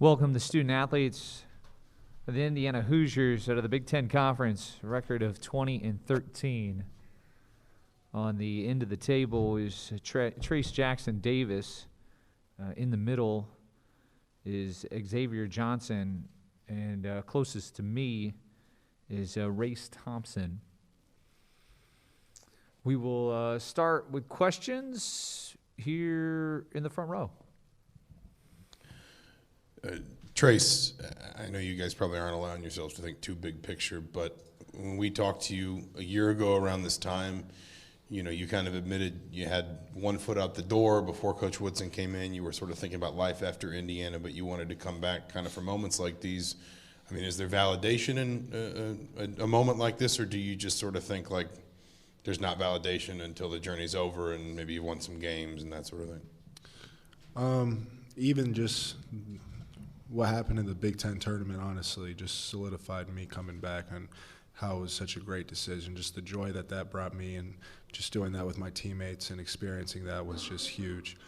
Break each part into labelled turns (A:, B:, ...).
A: Welcome the student athletes of the Indiana Hoosiers out of the Big Ten Conference. A record of 20-13. On the end of the table is Trace Jackson Davis. In the middle is Xavier Johnson. And closest to me is Race Thompson. We will start with questions here in the front row.
B: Trace, I know you guys probably aren't allowing yourselves to think too big picture, but when we talked to you a year ago around this time, you know, you kind of admitted you had one foot out the door before Coach Woodson came in. You were sort of thinking about life after Indiana, but you wanted to come back kind of for moments like these. I mean, is there validation in a moment like this, or do you just sort of think like there's not validation until the journey's over and maybe you've won some games and that sort of thing?
C: Even just what happened in the Big Ten tournament, honestly, just solidified me coming back and how it was such a great decision. Just the joy that brought me, and just doing that with my teammates and experiencing that was just huge.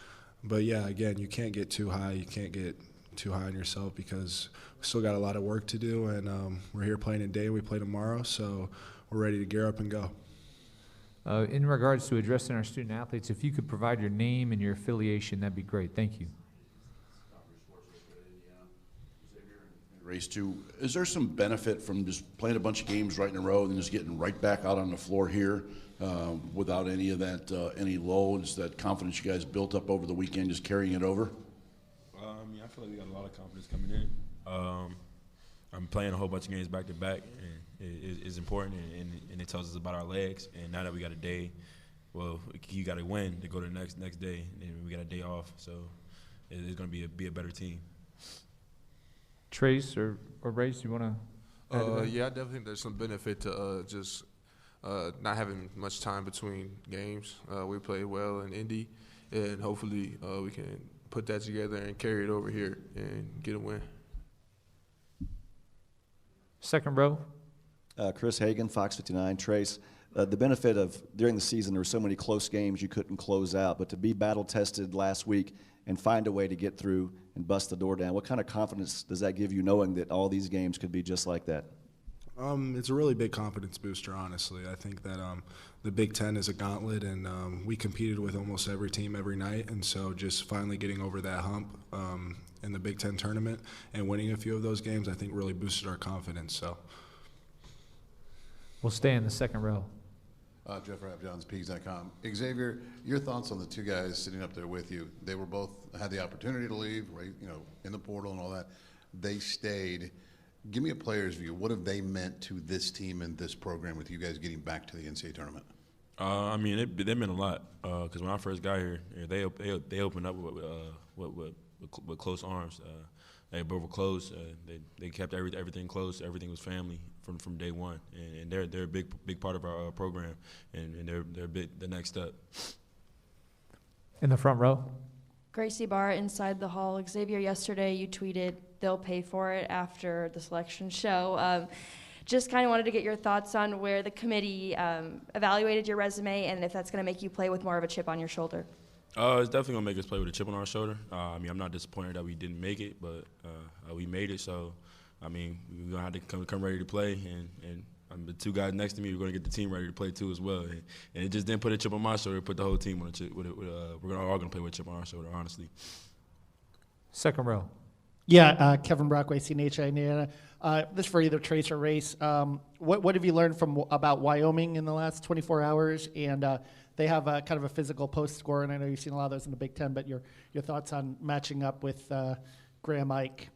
C: But, yeah, again, you can't get too high. You can't get too high on yourself because we still got a lot of work to do, and we're here playing today. We play tomorrow, so we're ready to gear up and go.
A: In regards to addressing our student athletes, if you could provide your name and your affiliation, that'd be great. Thank you.
D: Race 2, is there some benefit from just playing a bunch of games right in a row and then just getting right back out on the floor here without any of that, any loads, that confidence you guys built up over the weekend, just carrying it over?
E: I feel like we got a lot of confidence coming in. I'm playing a whole bunch of games back to back, and it's important, and it tells us about our legs. And now that we got a day, well, you got to win to go to the next day, and we got a day off, so it's going to be a better team.
A: Trace or Race, you want to?
F: Yeah, I definitely think there's some benefit to just not having much time between games. We played well in Indy, and hopefully we can put that together and carry it over here and get a win.
A: Second row.
G: Chris Hagan, Fox 59. Trace, the benefit of during the season there were so many close games you couldn't close out, but to be battle-tested last week and find a way to get through and bust the door down, what kind of confidence does that give you knowing that all these games could be just like that?
C: It's a really big confidence booster, honestly. I think that the Big Ten is a gauntlet, and we competed with almost every team every night, and so just finally getting over that hump in the Big Ten tournament and winning a few of those games, I think really boosted our confidence. So
A: we'll stay in the second row.
H: Jeff Rapp-Johns, Peaks.com. Xavier, your thoughts on the two guys sitting up there with you? They were both had the opportunity to leave, right? You know, in the portal and all that. They stayed. Give me a player's view. What have they meant to this team and this program with you guys getting back to the NCAA tournament?
E: I mean, they meant a lot because when I first got here, they opened up with close arms. They both were close. They kept everything close. Everything was family from day one, and they're a big part of our program, and they're the next step.
A: In the front row.
I: Gracie Barr, Inside the Hall. Xavier, yesterday you tweeted they'll pay for it after the selection show. Just kind of wanted to get your thoughts on where the committee evaluated your resume and if that's going to make you play with more of a chip on your shoulder.
E: It's definitely going to make us play with a chip on our shoulder. I mean, I'm not disappointed that we didn't make it, but we made it. So, I mean, we're going to have to come ready to play. And the two guys next to me, we're going to get the team ready to play too as well. And it just didn't put a chip on my shoulder. It put the whole team on a chip. We're all going to play with a chip on our shoulder, honestly.
A: Second row.
J: Yeah, Kevin Brockway, CNH Indiana. This for either Trace or Race. What have you learned about Wyoming in the last 24 hours? And they have kind of a physical post score, and I know you've seen a lot of those in the Big Ten, but your thoughts on matching up with Graham Ike?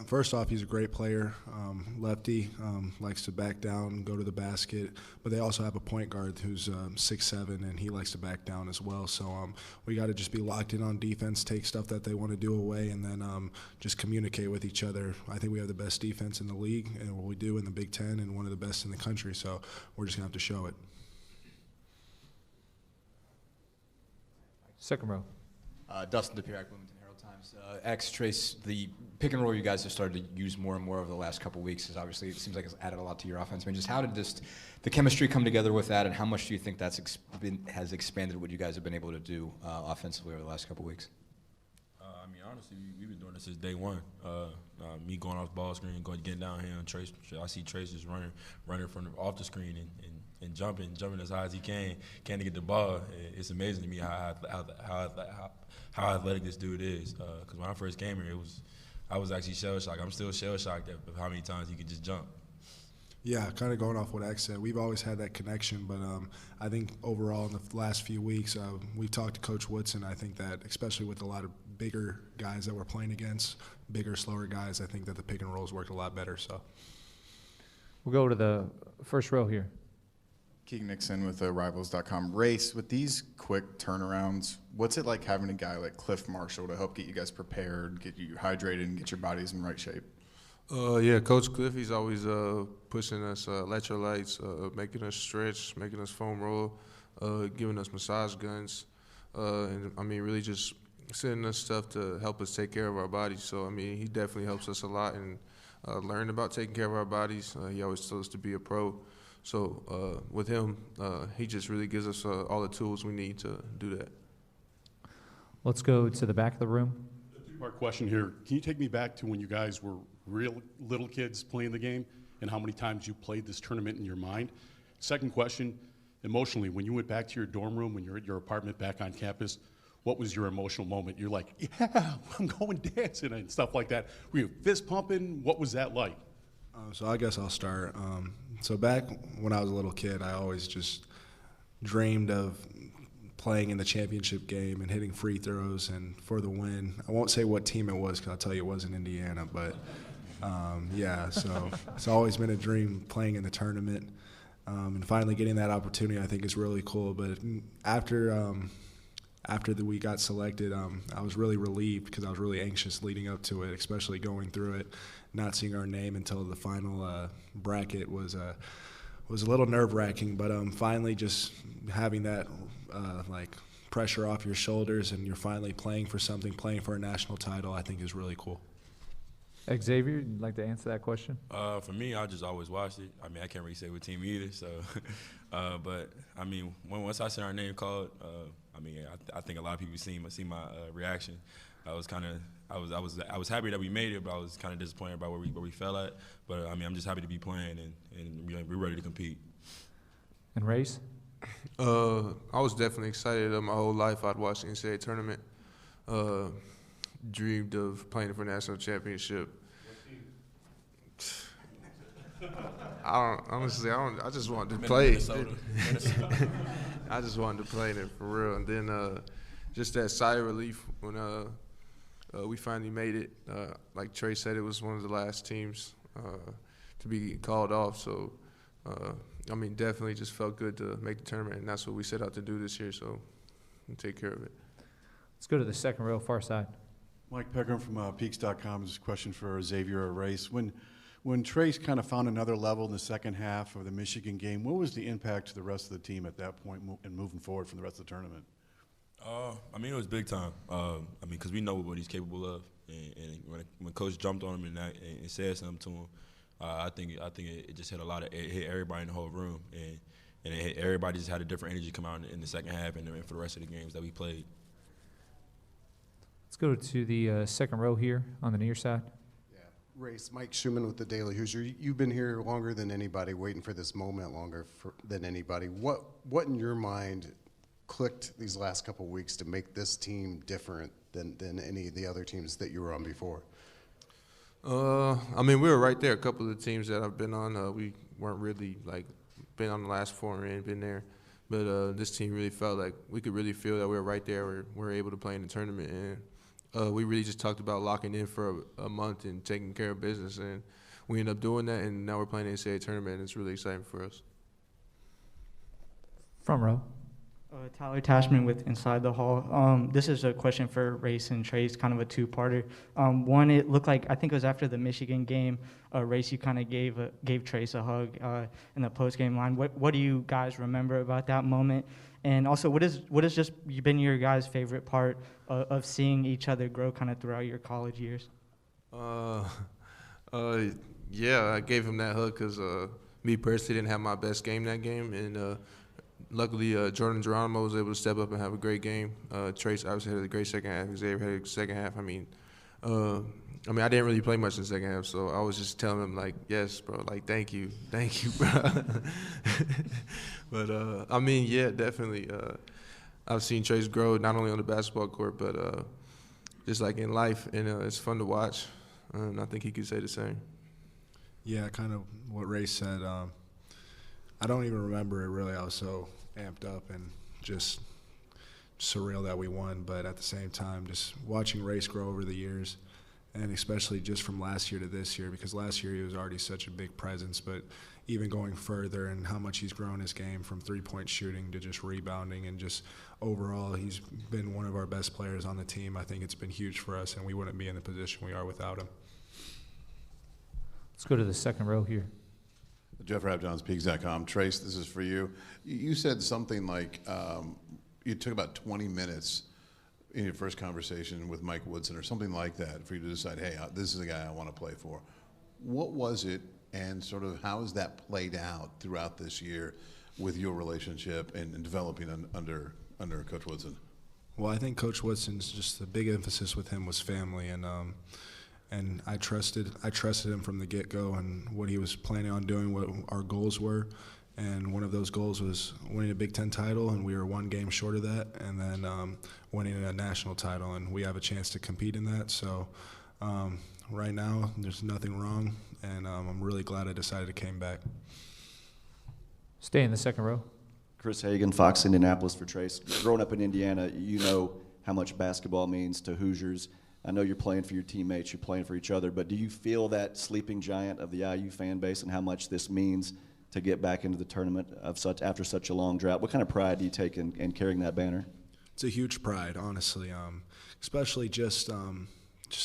C: First off, he's a great player. Lefty, likes to back down, go to the basket. But they also have a point guard who's 6'7", and he likes to back down as well. So we got to just be locked in on defense, take stuff that they want to do away, and then just communicate with each other. I think we have the best defense in the league, and what we do in the Big Ten, and one of the best in the country. So we're just going to have to show it.
A: Second row.
K: Dustin DePierre, Bloomington Herald-Times. Trace, the pick and roll you guys have started to use more and more over the last couple of weeks is obviously, it seems like it's added a lot to your offense. I mean, just how did the chemistry come together with that, and how much do you think has expanded what you guys have been able to do offensively over the last couple of weeks?
E: I mean, honestly, we've been doing this since day one. Me going off the ball screen, getting down here, and Trace. I see Trace just running from off the screen and jumping as high as he can to get the ball. It's amazing to me how athletic this dude is. Because when I first came here, I was actually shell shocked. I'm still shell shocked of how many times he can just jump.
C: Yeah, kind of going off what X said, we've always had that connection, but I think overall in the last few weeks, we've talked to Coach Woodson. I think that especially with a lot of bigger guys that we're playing against, bigger, slower guys, I think that the pick and rolls worked a lot better. So
A: we'll go to the first row here.
L: Keegan Nixon with Rivals.com. Race, with these quick turnarounds, what's it like having a guy like Cliff Marshall to help get you guys prepared, get you hydrated, and get your bodies in right shape?
F: Yeah, Coach Cliff, he's always pushing us electrolytes, making us stretch, making us foam roll, giving us massage guns, and I mean, really just sending us stuff to help us take care of our bodies. So, I mean, he definitely helps us a lot and learn about taking care of our bodies. He always told us to be a pro. So with him, he just really gives us all the tools we need to do that.
A: Let's go to the back of the room.
M: Two-part question here. Can you take me back to when you guys were real little kids playing the game and how many times you played this tournament in your mind? Second question, emotionally, when you went back to your dorm room, when you're at your apartment back on campus, what was your emotional moment? You're like, yeah, I'm going dancing and stuff like that. Were you fist pumping? What was that like?
C: So I guess I'll start. So back when I was a little kid, I always just dreamed of playing in the championship game and hitting free throws and for the win. I won't say what team it was because I'll tell you it wasn't Indiana, but yeah, so it's always been a dream playing in the tournament. And finally getting that opportunity I think is really cool. But after we got selected, I was really relieved because I was really anxious leading up to it, especially going through it. Not seeing our name until the final bracket was a little nerve-wracking, but finally just having that like pressure off your shoulders and you're finally playing for something, playing for a national title, I think is really cool.
A: Xavier, you'd like to answer that question?
E: For me, I just always watched it. I mean, I can't really say what team either. So, but I mean, once I seen our name called, I mean, I think a lot of people see my reaction. I was happy that we made it, but I was kind of disappointed about where we fell at. But I mean, I'm just happy to be playing and we're ready to compete.
A: And Race?
F: I was definitely excited. My whole life I'd watched the NCAA tournament. Dreamed of playing for a national championship. I just wanted to play. I just wanted to play in it for real. And then just that sigh of relief when we finally made it. Like Trey said, it was one of the last teams to be called off. So, I mean, definitely just felt good to make the tournament, and that's what we set out to do this year, so we'll take care of it.
A: Let's go to the second row, far side.
H: Mike Pegram from Peaks.com. This is a question for Xavier or Race. When Trace kind of found another level in the second half of the Michigan game, what was the impact to the rest of the team at that point and moving forward from the rest of the tournament?
E: I mean, it was big time. I mean, because we know what he's capable of, and when Coach jumped on him and said something to him, I think it just hit it hit everybody in the whole room, and everybody just had a different energy come out in the second half and for the rest of the games that we played.
A: Let's go to the second row here on the near side.
N: Yeah, Race, Mike Schumann with the Daily Hoosier. You've been here longer than anybody, waiting for this moment longer than anybody. What in your mind clicked these last couple of weeks to make this team different than any of the other teams that you were on before?
F: I mean, we were right there. A couple of the teams that I've been on, we weren't really been on the last four and been there. But this team really felt like we could really feel that we were right there. We were able to play in the tournament, and we really just talked about locking in for a month and taking care of business, and we ended up doing that. And now we're playing the NCAA tournament, and it's really exciting for us.
A: Front row.
O: Tyler Tashman with Inside the Hall. This is a question for Race and Trace, kind of a two-parter. One, it looked like, I think it was after the Michigan game, Race, you kind of gave Trace a hug in the post-game line. What do you guys remember about that moment? And also, what has just been your guys' favorite part of seeing each other grow kind of throughout your college years?
F: Yeah, I gave him that hug because me personally didn't have my best game that game, and Luckily, Jordan Geronimo was able to step up and have a great game. Trace obviously had a great second half. Xavier had a good second half. I didn't really play much in the second half, so I was just telling him, like, yes, bro, like, thank you, bro. But, yeah, definitely. I've seen Trace grow not only on the basketball court, but just like in life, and it's fun to watch. And I think he could say the same.
C: Yeah, kind of what Ray said. I don't even remember it really. I was so amped up and just surreal that we won. But at the same time, just watching Race grow over the years, and especially just from last year to this year, because last year he was already such a big presence, but even going further and how much he's grown his game from three-point shooting to just rebounding and just overall he's been one of our best players on the team. I think it's been huge for us, and we wouldn't be in the position we are without him.
A: Let's go to the second row here.
H: Jeff Rapp, JohnsPeaks.com. Trace, this is for you. You said something like you took about 20 minutes in your first conversation with Mike Woodson or something like that for you to decide, hey, this is the guy I want to play for. What was it, and sort of how has that played out throughout this year with your relationship and developing under Coach Woodson?
C: Well, I think Coach Woodson's just the big emphasis with him was family, and I trusted him from the get-go and what he was planning on doing, what our goals were. And one of those goals was winning a Big Ten title, and we were one game short of that, and then winning a national title, and we have a chance to compete in that. So right now, there's nothing wrong, and I'm really glad I decided to come back.
A: Stay in the second row.
G: Chris Hagan, Fox Indianapolis for Trace. Growing up in Indiana, you know how much basketball means to Hoosiers. I know you're playing for your teammates, you're playing for each other, but do you feel that sleeping giant of the IU fan base and how much this means to get back into the tournament after such a long drought? What kind of pride do you take in carrying that banner?
C: It's a huge pride, honestly, especially just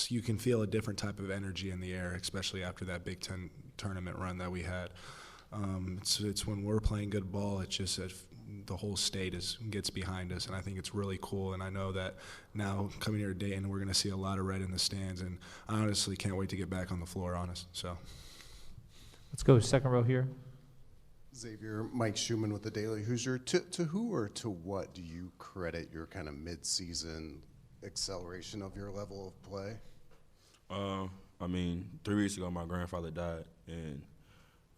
C: you can feel a different type of energy in the air, especially after that Big Ten tournament run that we had. It's when we're playing good ball, it's just the whole state gets behind us, and I think it's really cool. And I know that now coming here to Dayton, we're going to see a lot of red in the stands, and I honestly can't wait to get back on the floor, So
A: let's go second row here.
N: Xavier, Mike Schumann with the Daily Hoosier. To who or to what do you credit your kind of mid-season acceleration of your level of play?
E: 3 weeks ago, my grandfather died, and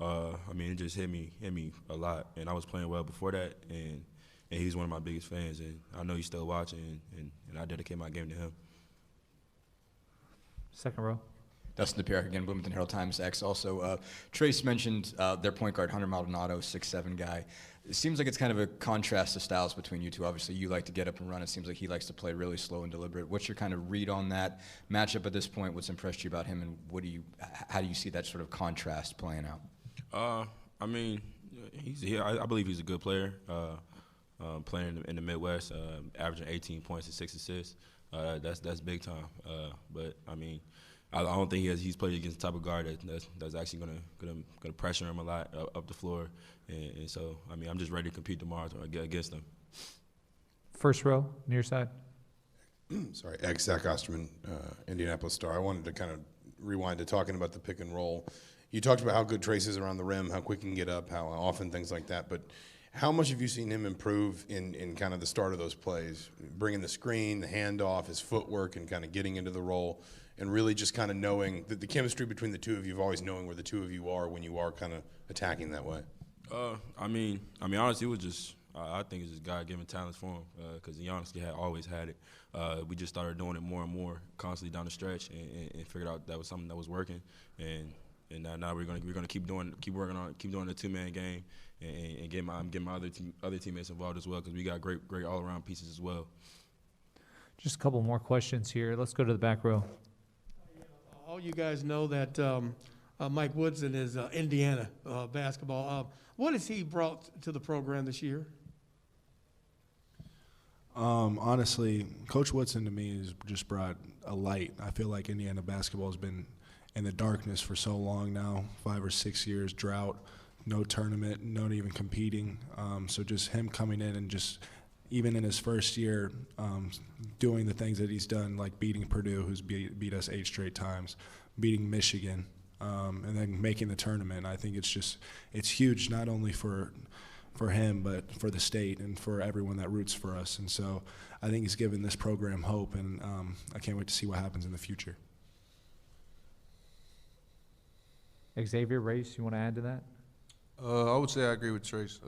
E: it just hit me a lot. And I was playing well before that, and he's one of my biggest fans, and I know he's still watching, and I dedicate my game to him.
A: Second row.
K: Dustin DePierre again, Bloomington Herald-Times X. Also, Trace mentioned their point guard, Hunter Maldonado, 6'7" guy. It seems like it's kind of a contrast of styles between you two. Obviously, you like to get up and run. It seems like he likes to play really slow and deliberate. What's your kind of read on that matchup at this point? What's impressed you about him, and how do you see that sort of contrast playing out?
E: I believe he's a good player. Playing in the Midwest, averaging 18 points and 6 assists. That's big time. But I don't think he's played against the type of guard that's actually gonna pressure him a lot up the floor. And so I'm just ready to compete tomorrow against him.
A: First row, near side.
B: Sorry, Zach Osterman, Indianapolis Star. I wanted to kind of rewind to talking about the pick and roll. You talked about how good Trace is around the rim, how quick he can get up, how often, things like that. But how much have you seen him improve in kind of the start of those plays, bringing the screen, the handoff, his footwork, and kind of getting into the role, and really just kind of knowing the chemistry between the two of you, always knowing where the two of you are when you are kind of attacking that way?
E: Honestly, it was just I think it's just God-given talents for him because he honestly had always had it. We just started doing it more and more, constantly down the stretch, and figured out that was something that was working. And now we're gonna keep working on it, keep doing the two-man game, and get my other teammates involved as well because we got great all-around pieces as well.
A: Just a couple more questions here. Let's go to the back row.
P: All you guys know that Mike Woodson is Indiana basketball. What has he brought to the program this year?
C: Honestly, Coach Woodson to me has just brought a light. I feel like Indiana basketball has been in the darkness for so long now, 5 or 6 years, drought, no tournament, not even competing. So just him coming in and just even in his first year doing the things that he's done, like beating Purdue, who's beat us 8 straight times, beating Michigan, and then making the tournament. I think it's huge not only for him, but for the state and for everyone that roots for us. And so I think he's given this program hope, and I can't wait to see what happens in the future.
A: Xavier, Race, you want to add to that?
F: I would say I agree with Trace.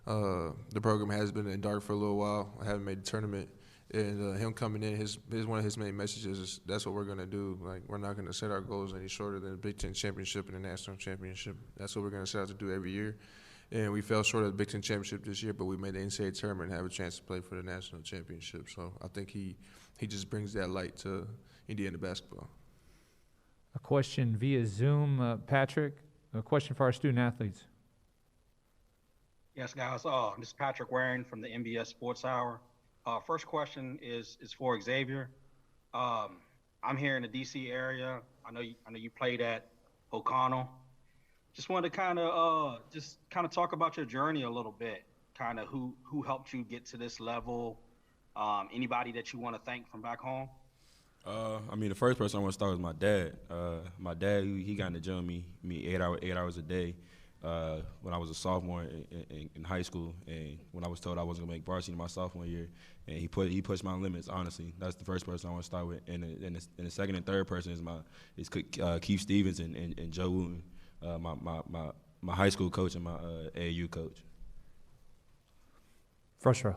F: The program has been in dark for a little while. I haven't made the tournament. And him coming in, one of his main messages is that's what we're going to do. Like, we're not going to set our goals any shorter than the Big Ten championship and the national championship. That's what we're going to set out to do every year. And we fell short of the Big Ten championship this year, but we made the NCAA tournament and have a chance to play for the national championship. So I think he just brings that light to Indiana basketball.
A: A question via Zoom, Patrick. A question for our student athletes.
Q: Yes, guys. This is Patrick Waring from the MBS Sports Hour. First question is for Xavier. I'm here in the DC area. I know you played at O'Connell. Just wanted to kind of talk about your journey a little bit. Kind of who helped you get to this level. Anybody that you want to thank from back home?
E: I mean, the first person I want to start was my dad. My dad, he got in the gym me 8 hours a day when I was a sophomore in high school, and when I was told I wasn't gonna make varsity my sophomore year, and he pushed my limits. Honestly, that's the first person I want to start with, and the second and third person is Keith Stevens and Joe Wooten, my high school coach and my AAU coach.
A: First row.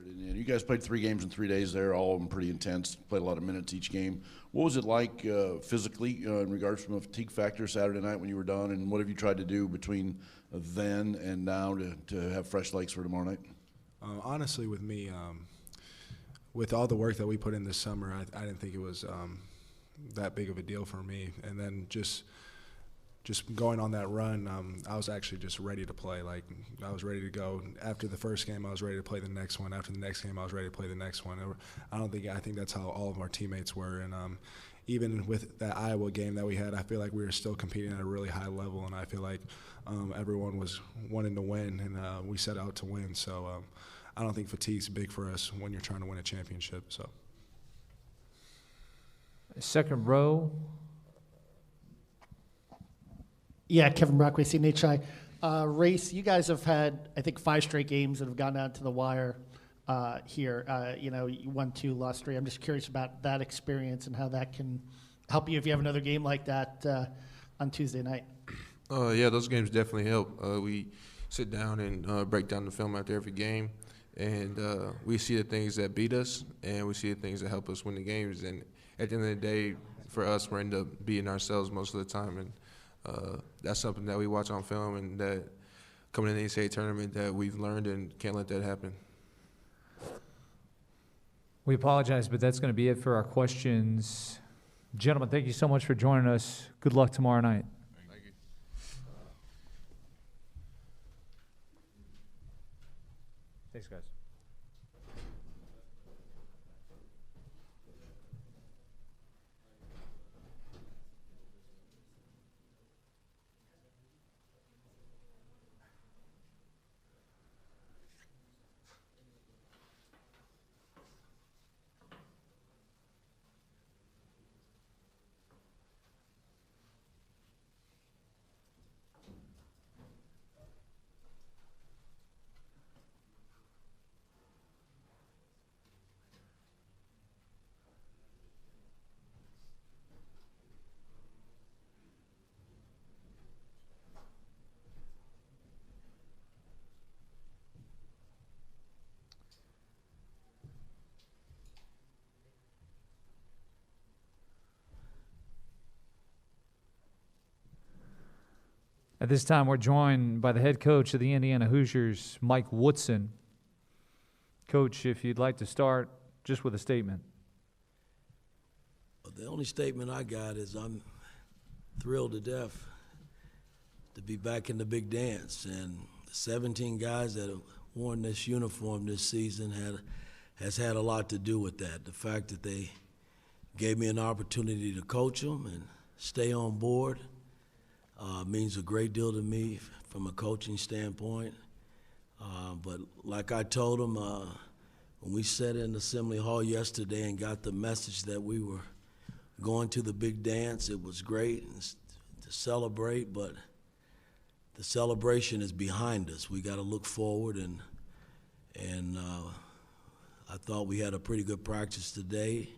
D: And you guys played 3 games in 3 days there, all of them pretty intense, played a lot of minutes each game. What was it like physically in regards from a fatigue factor Saturday night when you were done, and what have you tried to do between then and now to have fresh legs for tomorrow night?
C: Honestly, with me, with all the work that we put in this summer, I didn't think it was that big of a deal for me. And then just going on that run, I was actually just ready to play. Like, I was ready to go. After the first game, I was ready to play the next one. After the next game, I was ready to play the next one. I think that's how all of our teammates were. And even with that Iowa game that we had, I feel like we were still competing at a really high level, and I feel like everyone was wanting to win, and we set out to win. So I don't think fatigue's big for us when you're trying to win a championship. So.
A: Second row.
J: Yeah, Kevin Brockway, CNHI. Race, you guys have had, I think, 5 straight games that have gone down to the wire here. You won 2, lost 3. I'm just curious about that experience and how that can help you if you have another game like that on Tuesday night.
F: Yeah, those games definitely help. We sit down and break down the film after every game, and we see the things that beat us, and we see the things that help us win the games. And at the end of the day, for us, we end up beating ourselves most of the time. And that's something that we watch on film, and that coming in the NCAA tournament that we've learned, and can't let that happen.
A: We apologize, but that's going to be it for our questions. Gentlemen, thank you so much for joining us. Good luck tomorrow night.
F: Thank you.
A: Thanks, guys. At this time, we're joined by the head coach of the Indiana Hoosiers, Mike Woodson. Coach, if you'd like to start just with a statement.
R: The only statement I got is I'm thrilled to death to be back in the big dance. And the 17 guys that have worn this uniform this season has had a lot to do with that. The fact that they gave me an opportunity to coach them and stay on board means a great deal to me from a coaching standpoint. But like I told them, when we sat in Assembly Hall yesterday and got the message that we were going to the big dance, it was great to celebrate, but the celebration is behind us. We got to look forward, and I thought we had a pretty good practice today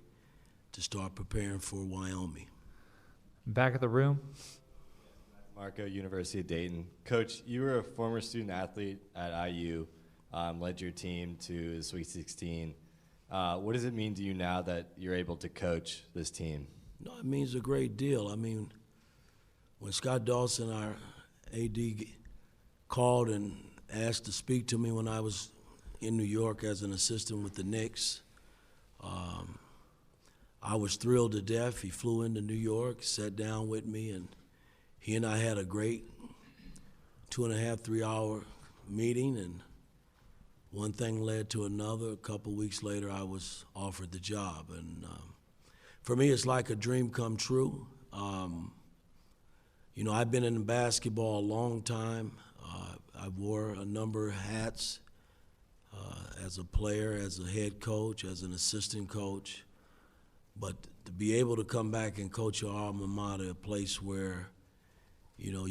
R: to start preparing for Wyoming.
A: Back of the room.
S: Marco, University of Dayton. Coach, you were a former student athlete at IU, led your team to the Sweet 16. What does it mean to you now that you're able to coach this team?
R: No, it means a great deal. I mean, when Scott Dawson, our AD, called and asked to speak to me when I was in New York as an assistant with the Knicks, I was thrilled to death. He flew into New York, sat down with me, and he and I had a great 2.5, 3 hour meeting, and one thing led to another. A couple weeks later, I was offered the job. And for me, it's like a dream come true. You know, I've been in basketball a long time. I wore a number of hats as a player, as a head coach, as an assistant coach. But to be able to come back and coach your alma mater, a place where, you know,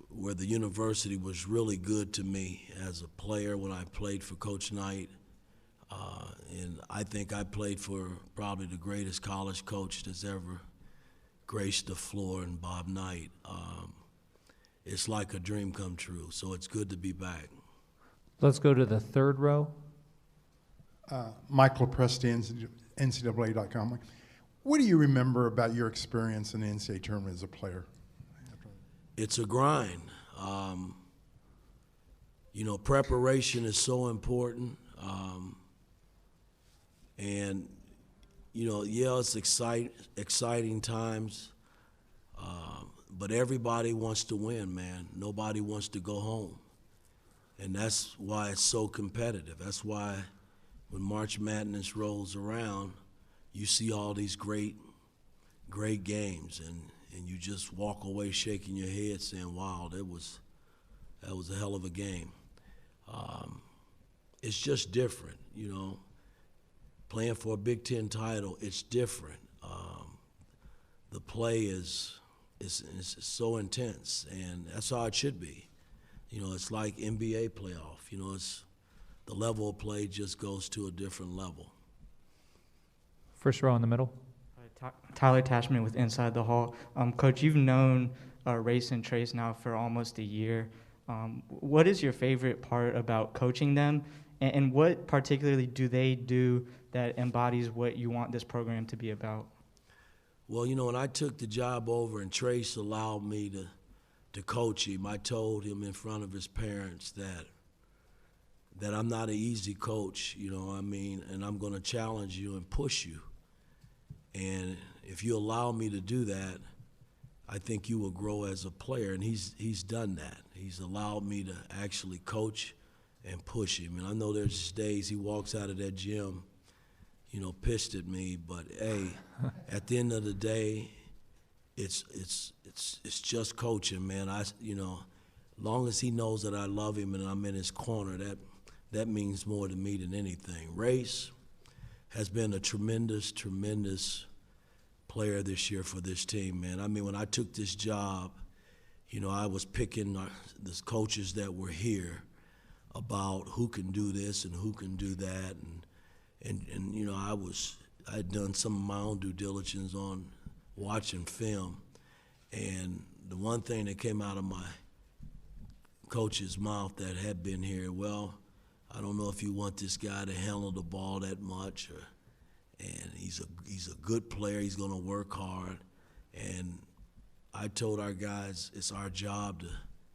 R: where the university was really good to me as a player when I played for Coach Knight. And I think I played for probably the greatest college coach that's ever graced the floor, in Bob Knight. It's like a dream come true, so it's good to be back.
A: Let's go to the third row.
T: Michael Presti, NCAA.com. What do you remember about your experience in the NCAA tournament as a player?
R: It's a grind. You know, preparation is so important. And, you know, yeah, it's exciting times, but everybody wants to win, man. Nobody wants to go home. And that's why it's so competitive. That's why when March Madness rolls around, you see all these great games, and you just walk away shaking your head saying, wow, that was a hell of a game. It's just different, you know. Playing for a Big Ten title, it's different. The play is so intense, and that's how it should be. You know, it's like NBA playoff. You know, the level of play just goes to a different level.
A: First row in the middle.
O: Tyler Tashman with Inside the Hall. Coach, you've known Race and Trace now for almost a year. What is your favorite part about coaching them, and what particularly do they do that embodies what you want this program to be about?
R: Well, you know, when I took the job over and Trace allowed me to coach him, I told him in front of his parents that I'm not an easy coach, you know what I mean, and I'm going to challenge you and push you. And if you allow me to do that, I think you will grow as a player, and he's done that. He's allowed me to actually coach and push him. And I know there's days he walks out of that gym, you know, pissed at me, but hey, at the end of the day, it's just coaching, man. You know, long as he knows that I love him and I'm in his corner, that means more to me than anything. Race has been a tremendous player this year for this team, man. I mean, when I took this job, you know, I was picking the coaches that were here about who can do this and who can do that, and you know, I had done some of my own due diligence on watching film, and the one thing that came out of my coach's mouth that had been here, well, I don't know if you want this guy to handle the ball that much, and he's a good player. He's going to work hard, and I told our guys it's our job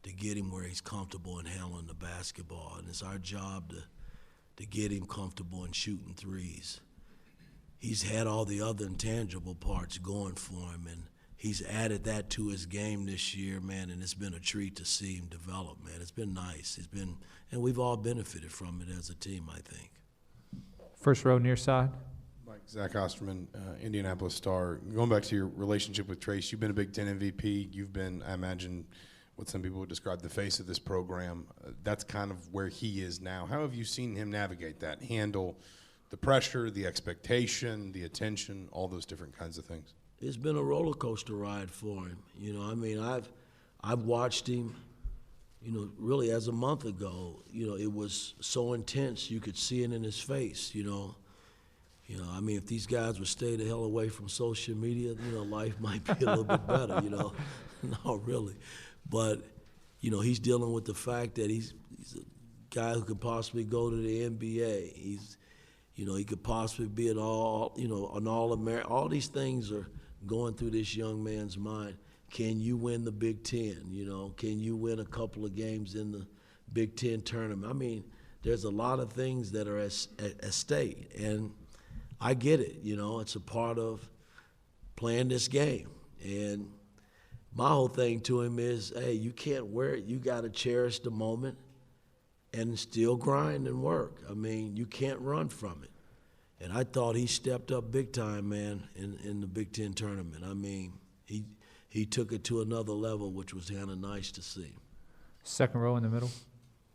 R: to get him where he's comfortable in handling the basketball, and it's our job to get him comfortable in shooting threes. He's had all the other intangible parts going for him, and he's added that to his game this year, man, and it's been a treat to see him develop, man. It's been nice. And we've all benefited from it as a team, I think.
A: First row near side.
B: Zach Osterman, Indianapolis Star. Going back to your relationship with Trace, you've been a Big Ten MVP. You've been, I imagine, what some people would describe the face of this program. That's kind of where he is now. How have you seen him navigate that, handle the pressure, the expectation, the attention, all those different kinds of things?
R: It's been a roller coaster ride for him. You know, I mean, I've watched him, really as a month ago. It was so intense you could see it in his face. If these guys would stay the hell away from social media, life might be a little bit better. No, really, but he's dealing with the fact that he's a guy who could possibly go to the NBA. He could possibly be an All-American. All these things are going through this young man's mind. Can you win the Big Ten? Can you win a couple of games in the Big Ten tournament? There's a lot of things that are at stake, and I get it. It's a part of playing this game. And my whole thing to him is, hey, you can't wear it. You got to cherish the moment and still grind and work. You can't run from it. And I thought he stepped up big time, man, in the Big Ten tournament. He took it to another level, which was kind of nice to see.
A: Second row in the middle.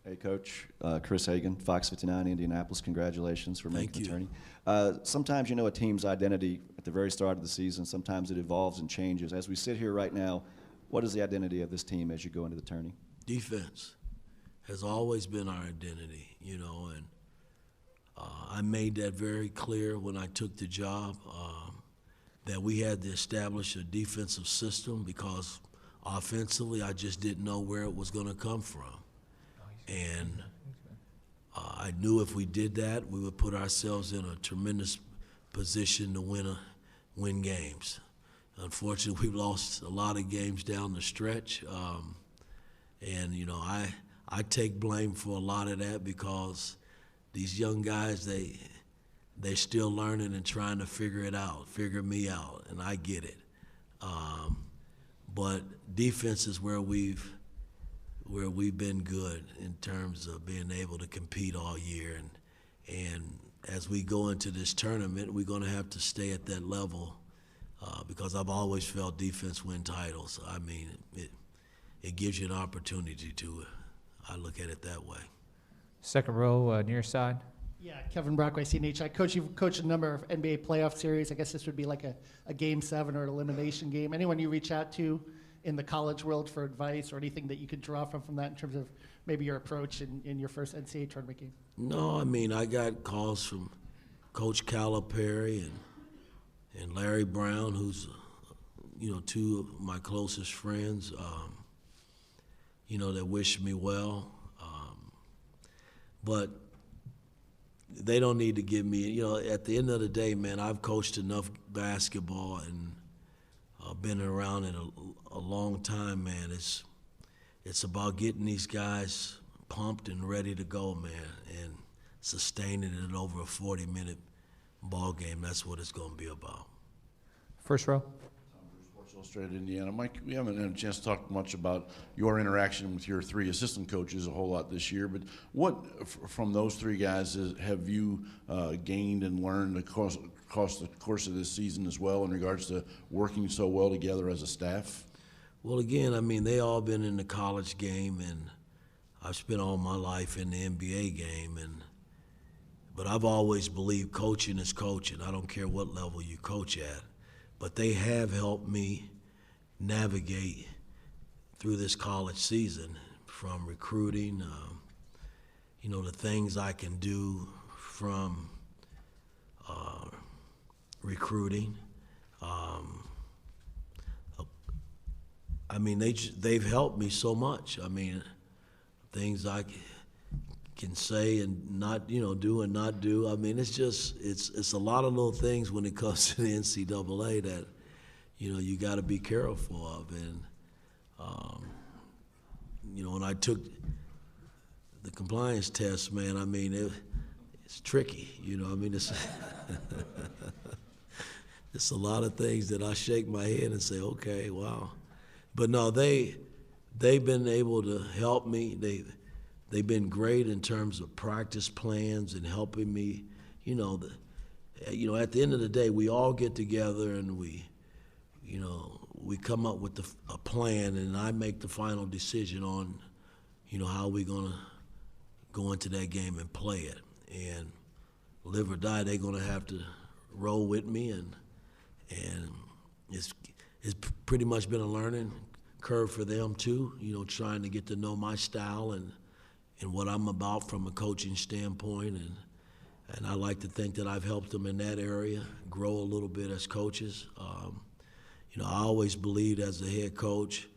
G: Hey, Coach. Chris Hagan, Fox 59, Indianapolis. Congratulations for making the tourney. Sometimes a team's identity at the very start of the season. Sometimes it evolves and changes. As we sit here right now, what is the identity of this team as you go into the tourney?
R: Defense has always been our identity, and I made that very clear when I took the job, that we had to establish a defensive system because offensively I just didn't know where it was going to come from. And I knew if we did that, we would put ourselves in a tremendous position to win games. Unfortunately, we've lost a lot of games down the stretch. I take blame for a lot of that because these young guys, they're still learning and trying to figure me out, and I get it. But defense is where we've been good in terms of being able to compete all year. And as we go into this tournament, we're going to have to stay at that level because I've always felt defense win titles. It gives you an opportunity to. I look at it that way.
A: Second row, near side.
J: Yeah, Kevin Brockway, CNHI. Coach, you've coached a number of NBA playoff series. I guess this would be like a Game 7 or an elimination game. Anyone you reach out to in the college world for advice or anything that you could draw from that in terms of maybe your approach in your first NCAA tournament game?
R: No, I got calls from Coach Calipari and Larry Brown, who's, two of my closest friends, that wish me well. But they don't need to give me, at the end of the day, man, I've coached enough basketball and been around it a long time, man. It's about getting these guys pumped and ready to go, man, and sustaining it over a 40-minute ball game. That's what it's going to be about.
A: First row.
D: Sports Illustrated Indiana. Mike, we haven't had a chance to talk much about your interaction with your three assistant coaches a whole lot this year, but what from those three guys have you gained and learned across the course of this season as well in regards to working so well together as a staff?
R: Well, again, they all been in the college game, and I've spent all my life in the NBA game, but I've always believed coaching is coaching. I don't care what level you coach at. But they have helped me navigate through this college season, from recruiting, the things I can do from recruiting. They've helped me so much. Things I can say and not, do and not do. It's a lot of little things when it comes to the NCAA that, you got to be careful of. And, when I took the compliance test, man, it's tricky. It's a lot of things that I shake my head and say, okay, wow. But no, they've been able to help me. They've been great in terms of practice plans and helping me. At the end of the day, we all get together and we come up with a plan, and I make the final decision on, how we're gonna go into that game and play it. And live or die, they're gonna have to roll with me, and it's pretty much been a learning curve curve for them too, trying to get to know my style and what I'm about from a coaching standpoint. And I like to think that I've helped them in that area grow a little bit as coaches. I always believed as a head coach,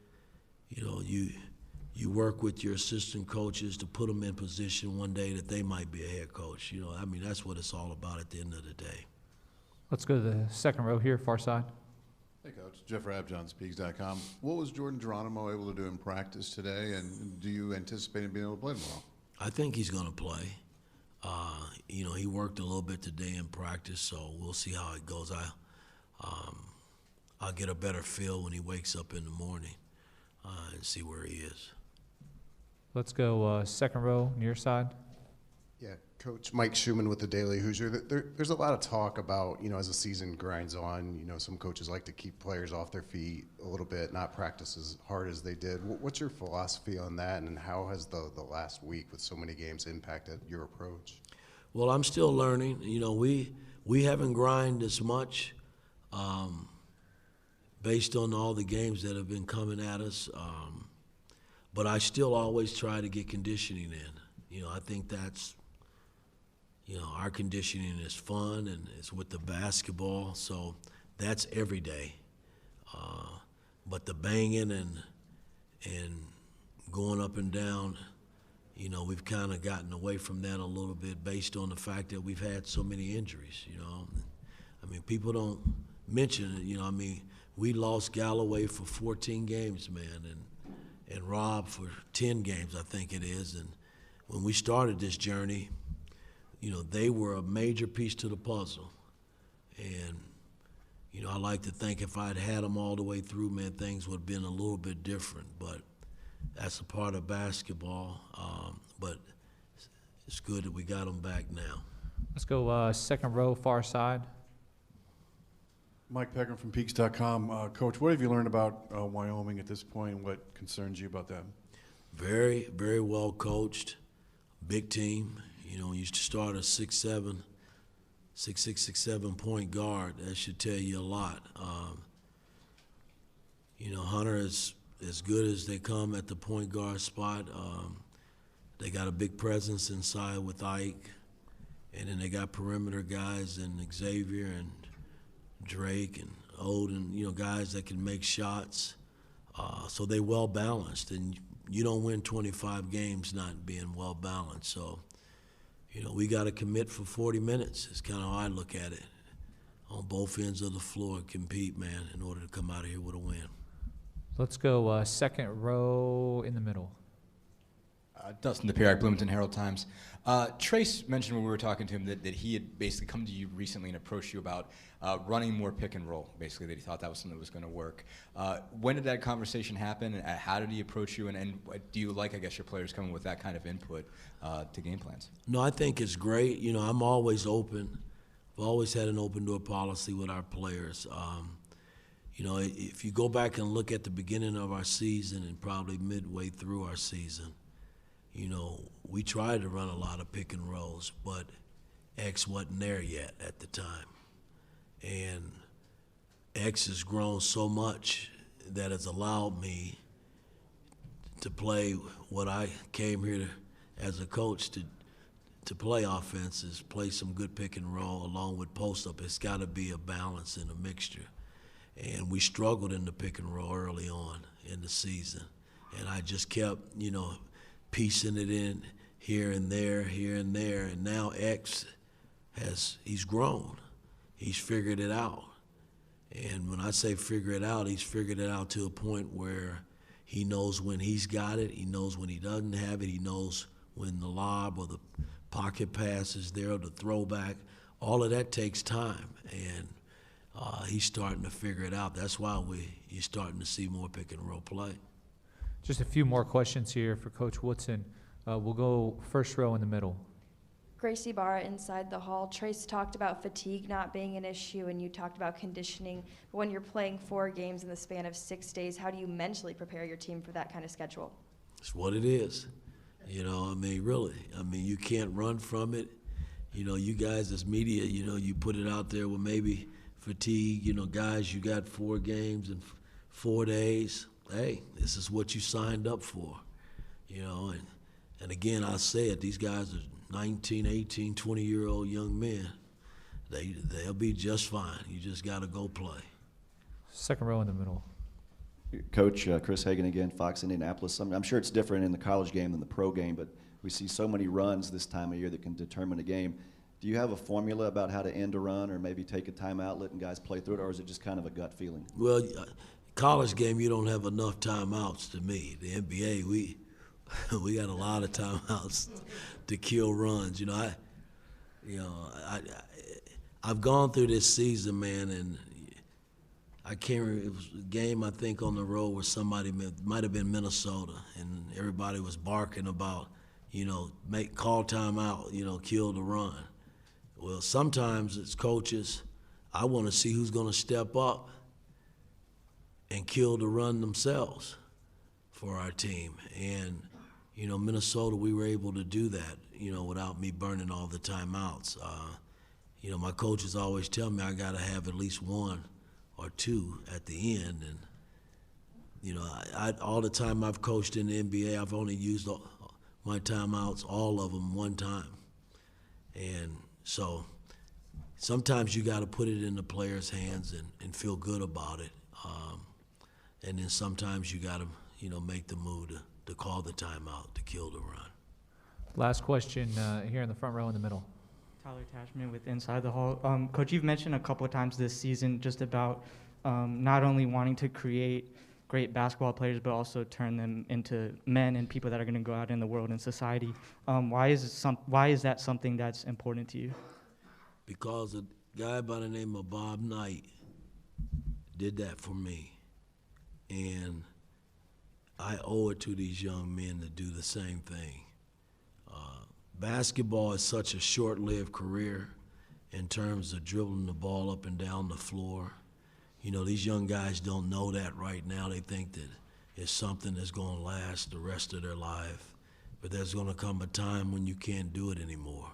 R: you work with your assistant coaches to put them in position one day that they might be a head coach. That's what it's all about at the end of the day.
A: Let's go to the second row here, far side.
H: Hey, Coach. Jeff Rabb, JohnsPeaks.com. What was Jordan Geronimo able to do in practice today, and do you anticipate him being able to play tomorrow?
R: I think he's going to play. He worked a little bit today in practice, so we'll see how it goes. I'll get a better feel when he wakes up in the morning and see where he is.
A: Let's go second row, near side.
N: Yeah, Coach Mike Schumann with the Daily Hoosier. There's a lot of talk about, as the season grinds on, some coaches like to keep players off their feet a little bit, not practice as hard as they did. What's your philosophy on that, and how has the last week with so many games impacted your approach?
R: Well, I'm still learning. We haven't grinded as much based on all the games that have been coming at us, but I still always try to get conditioning in. I think that's, our conditioning is fun and it's with the basketball, so that's every day. But the banging and going up and down, we've kind of gotten away from that a little bit based on the fact that we've had so many injuries, people don't mention it, we lost Galloway for 14 games, man, and Rob for 10 games, I think it is. And when we started this journey, they were a major piece to the puzzle. And, I like to think if I'd had them all the way through, man, things would have been a little bit different. But that's a part of basketball. But it's good that we got them back now.
A: Let's go second row, far side.
U: Mike Pegram from Peaks.com. Coach, what have you learned about Wyoming at this point, and what concerns you about them?
R: Very, very well coached, big team. You start a 6'7", 6'7" point guard. That should tell you a lot. Hunter is as good as they come at the point guard spot. They got a big presence inside with Ike, and then they got perimeter guys and Xavier and Drake and Odin, guys that can make shots. So they well balanced, and you don't win 25 games not being well balanced. So, we got to commit for 40 minutes. It's kind of how I look at it. On both ends of the floor, compete, man, in order to come out of here with a win.
A: Let's go second row in the middle.
K: Dustin DePierre, Bloomington Herald-Times. Trace mentioned when we were talking to him that he had basically come to you recently and approached you about running more pick and roll, basically, that he thought that was something that was going to work. When did that conversation happen? How did he approach you? And do you like, I guess, your players coming with that kind of input to game plans?
R: No, I think it's great. I'm always open. I've always had an open door policy with our players. If you go back and look at the beginning of our season and probably midway through our season, we tried to run a lot of pick and rolls, but X wasn't there yet at the time. And X has grown so much that has allowed me to play what I came here as a coach to play offenses, play some good pick and roll along with post-up. It's got to be a balance and a mixture. And we struggled in the pick and roll early on in the season. And I just kept, piecing it in here and there, and now X he's grown. He's figured it out. And when I say figure it out, he's figured it out to a point where he knows when he's got it, he knows when he doesn't have it, he knows when the lob or the pocket pass is there, or the throwback. All of that takes time, and he's starting to figure it out. That's why you're starting to see more pick and roll play.
A: Just a few more questions here for Coach Woodson. We'll go first row in the middle.
I: Gracie Barra inside the hall. Trace talked about fatigue not being an issue, and you talked about conditioning. But when you're playing 4 games in the span of 6 days, how do you mentally prepare your team for that kind of schedule?
R: It's what it is. Really. You can't run from it. You guys as media, you put it out there with maybe fatigue. Guys, you got 4 games in 4 days. hey, this is what you signed up for, and again, I said, these guys are 19, 18, 20-year-old young men. They'll be just fine. You just got to go play.
A: Second row in the middle.
G: Coach, Chris Hagan again, Fox Indianapolis. I'm sure it's different in the college game than the pro game, but we see so many runs this time of year that can determine a game. Do you have a formula about how to end a run or maybe take a timeout, letting guys play through it, or is it just kind of a gut feeling?
R: Well, college game, you don't have enough timeouts to me. The NBA, we got a lot of timeouts to kill runs. I've gone through this season, man, and I can't remember. It was a game, I think, on the road where somebody might have been Minnesota, and everybody was barking about, call timeout, kill the run. Well, sometimes as coaches, I want to see who's going to step up and kill the run themselves for our team. And, Minnesota, we were able to do that, without me burning all the timeouts. My coaches always tell me I got to have at least one or two at the end. And, all the time I've coached in the NBA, I've only used my timeouts, all of them, one time. And so sometimes you got to put it in the players' hands and feel good about it. And then sometimes you got to, make the move to call the timeout to kill the run.
A: Last question here in the front row in the middle.
O: Tyler Tashman with Inside the Hall. Coach, you've mentioned a couple of times this season just about not only wanting to create great basketball players, but also turn them into men and people that are going to go out in the world and society. Why is that something that's important to you?
R: Because a guy by the name of Bob Knight did that for me. And I owe it to these young men to do the same thing. Basketball is such a short-lived career in terms of dribbling the ball up and down the floor. These young guys don't know that right now. They think that it's something that's going to last the rest of their life. But there's going to come a time when you can't do it anymore.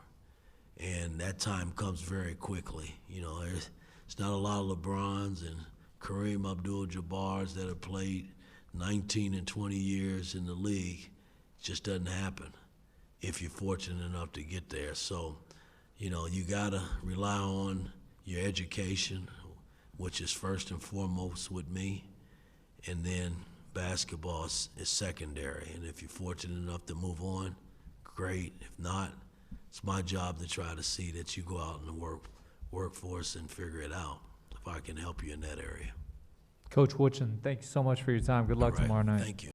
R: And that time comes very quickly. It's not a lot of LeBrons and Kareem Abdul-Jabbars that have played 19 and 20 years in the league. It just doesn't happen if you're fortunate enough to get there. So, you got to rely on your education, which is first and foremost with me, and then basketball is secondary. And if you're fortunate enough to move on, great. If not, it's my job to try to see that you go out in the workforce and figure it out, if I can help you in that area.
A: Coach Woodson, thank you so much for your time. Good luck tomorrow night.
R: Thank you.